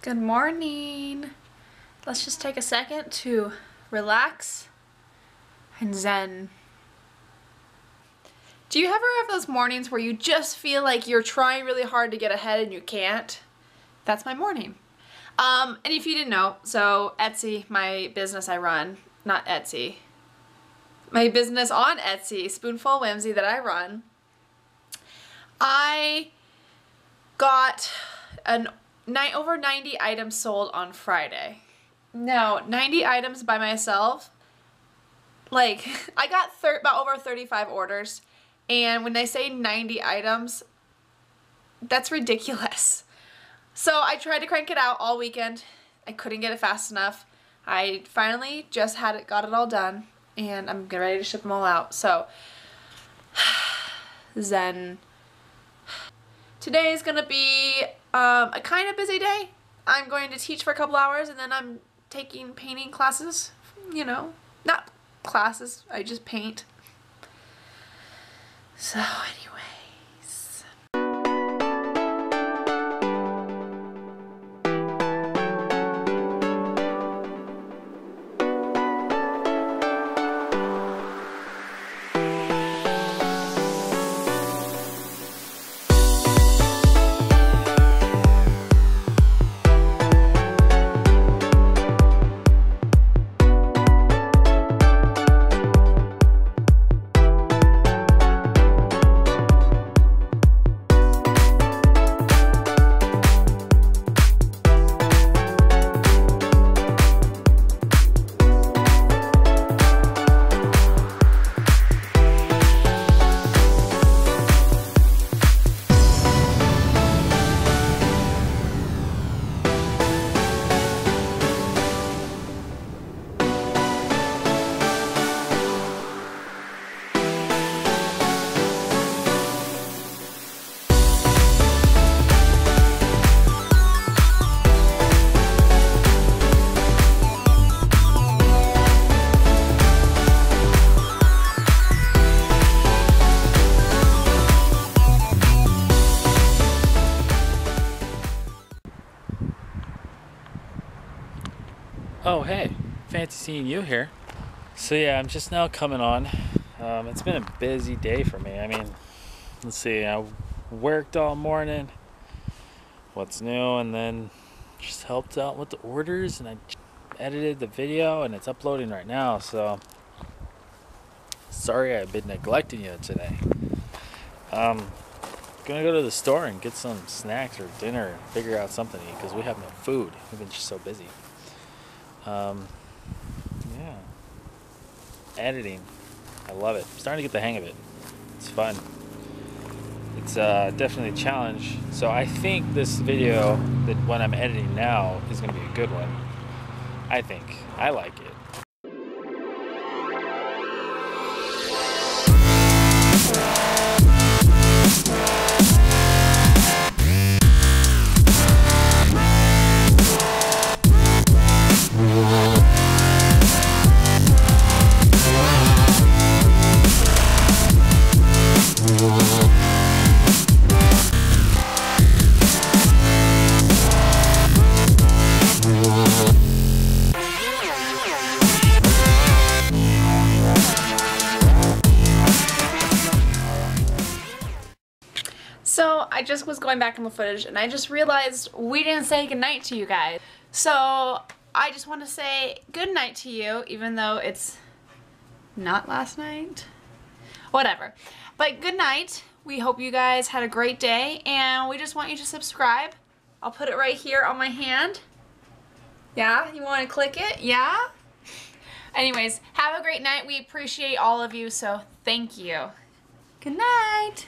Good morning. Let's just take a second to relax and zen. Do you ever have those mornings where you just feel like you're trying really hard to get ahead and you can't? That's my morning. And if you didn't know, so Etsy, my business I run, not Etsy, my business on Etsy, Spoonful Whimsy that I run, I got over 90 items sold on Friday. Now, 90 items by myself, like, I got about over 35 orders, and when I say 90 items, that's ridiculous. So I tried to crank it out all weekend. I couldn't get it fast enough. I finally just got it all done, and I'm ready to ship them all out. So, zen. Today is gonna be a kind of busy day. I'm going to teach for a couple hours, and then I'm taking painting classes. You know, not classes, I just paint. So anyways. Oh hey, fancy seeing you here. So yeah, I'm just now coming on. It's been a busy day for me. I mean, let's see, I worked all morning. What's new? And then just helped out with the orders, and I edited the video, and it's uploading right now. So sorry I've been neglecting you today. Gonna go to the store and get some snacks or dinner and figure out something to eat because we have no food. We've been just so busy. Yeah, editing, I love it. I'm starting to get the hang of it. It's fun. It's definitely a challenge. So I think this video, that what I'm editing now, is going to be a good one. I think. I like it. So I just was going back in the footage and I just realized we didn't say goodnight to you guys. So I just want to say good night to you, even though it's not last night. Whatever. But good night. We hope you guys had a great day, and we just want you to subscribe. I'll put it right here on my hand. Yeah? You want to click it? Yeah? Anyways, have a great night. We appreciate all of you, so thank you. Good night.